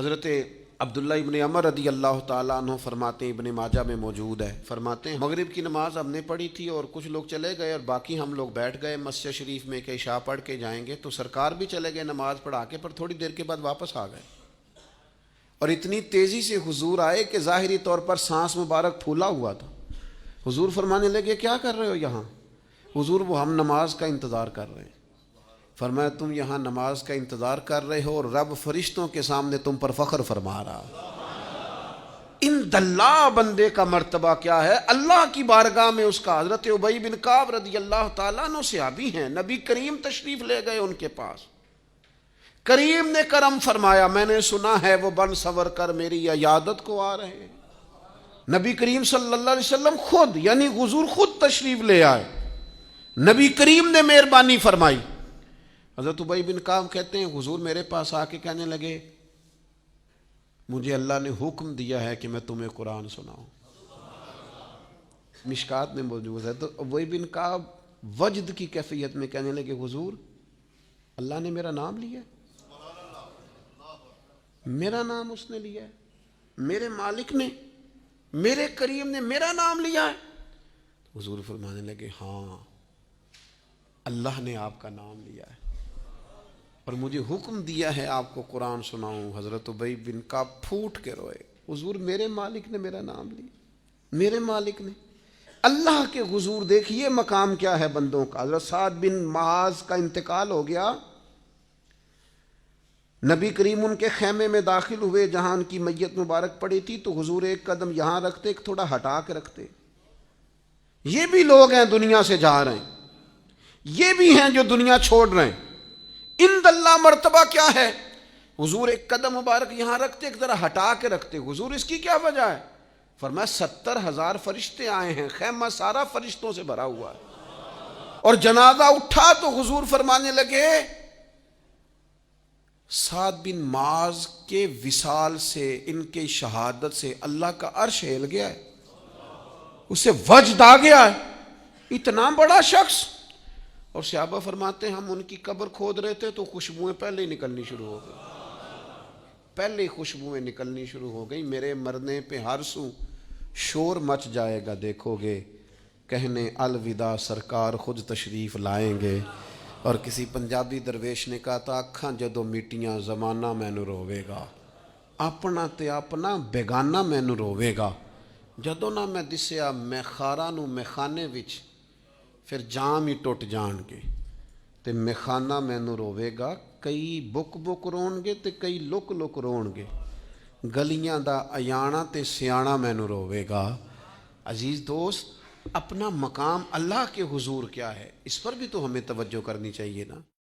حضرت عبداللہ ابن عمر رضی اللہ تعالیٰ عنہ فرماتے ہیں، ابن ماجہ میں موجود ہے، فرماتے ہیں مغرب کی نماز ہم نے پڑھی تھی اور کچھ لوگ چلے گئے اور باقی ہم لوگ بیٹھ گئے مسجد شریف میں کہ عشاء پڑھ کے جائیں گے، تو سرکار بھی چلے گئے نماز پڑھا کے، پر تھوڑی دیر کے بعد واپس آ گئے اور اتنی تیزی سے حضور آئے کہ ظاہری طور پر سانس مبارک پھولا ہوا تھا۔ حضور فرمانے لگے کیا کر رہے ہو یہاں؟ حضور وہ ہم نماز کا انتظار کر رہے ہیں۔ فرمایا تم یہاں نماز کا انتظار کر رہے ہو اور رب فرشتوں کے سامنے تم پر فخر فرما رہا۔ عند اللہ بندے کا مرتبہ کیا ہے؟ اللہ کی بارگاہ میں اس کا۔ حضرت ابی بن کعب رضی اللہ تعالیٰ عنہ صحابی ہیں، نبی کریم تشریف لے گئے ان کے پاس، کریم نے کرم فرمایا، میں نے سنا ہے وہ بن سور کر میری عیادت کو آ رہے ہیں۔ نبی کریم صلی اللہ علیہ وسلم خود، یعنی حضور خود تشریف لے آئے، نبی کریم نے مہربانی فرمائی۔ حضرت ابی بن کعب کہتے ہیں حضور میرے پاس آ کے کہنے لگے مجھے اللہ نے حکم دیا ہے کہ میں تمہیں قرآن سناؤں۔ مشکات میں موجود ہے۔ تو ابی بن کعب وجد کی کیفیت میں کہنے لگے حضور اللہ نے میرا نام لیا ہے، میرا نام اس نے لیا ہے، میرے مالک نے، میرے کریم نے میرا نام لیا ہے۔ حضور فرمانے لگے ہاں اللہ نے آپ کا نام لیا ہے اور مجھے حکم دیا ہے آپ کو قرآن سناؤں۔ حضرت ابی بن کعب پھوٹ کے روئے، حضور میرے مالک نے میرا نام لیا، میرے مالک نے، اللہ کے حضور دیکھیے مقام کیا ہے بندوں کا۔ حضرت سعد بن معاذ کا انتقال ہو گیا، نبی کریم ان کے خیمے میں داخل ہوئے جہاں ان کی میت مبارک پڑی تھی، تو حضور ایک قدم یہاں رکھتے ایک تھوڑا ہٹا کے رکھتے۔ یہ بھی لوگ ہیں دنیا سے جا رہے ہیں، یہ بھی ہیں جو دنیا چھوڑ رہے ہیں، عند اللہ مرتبہ کیا ہے؟ حضور ایک قدم مبارک یہاں رکھتے ایک ذرا ہٹا کے رکھتے۔ حضور اس کی کیا وجہ ہے؟ فرمایا 70,000 فرشتے آئے ہیں، خیمہ سارا فرشتوں سے بھرا ہوا ہے۔ اور جنازہ اٹھا تو حضور فرمانے لگے سعد بن معاذ کے وصال سے، ان کے شہادت سے اللہ کا عرش ہل گیا ہے، اسے وجد آ گیا ہے، اتنا بڑا شخص۔ اور صحابہ فرماتے ہیں ہم ان کی قبر کھود رہے تھے تو خوشبوئیں پہلے ہی نکلنی شروع ہو گئی، پہلے ہی خوشبوئیں نکلنی شروع ہو گئی۔ میرے مرنے پہ ہر سو شور مچ جائے گا، دیکھو گے کہنے الوداع سرکار خود تشریف لائیں گے۔ اور کسی پنجابی درویش نے کہا تھا اکھاں جدوں میٹیاں زمانہ مینوں روے گا، اپنا تے اپنا بیگانہ مینوں روے گا، جدوں نہ میں دسیا میں خاراں نوں میخانے وچ پھر جام ہی ٹوٹ جان گے، تے میخانہ مینوں روے گا، کئی بک بک رون گے تے کئی لک لک رون گے، گلیاں دا ایانا تے سیانا مینوں روے گا۔ عزیز دوست، اپنا مقام اللہ کے حضور کیا ہے اس پر بھی تو ہمیں توجہ کرنی چاہیے نا۔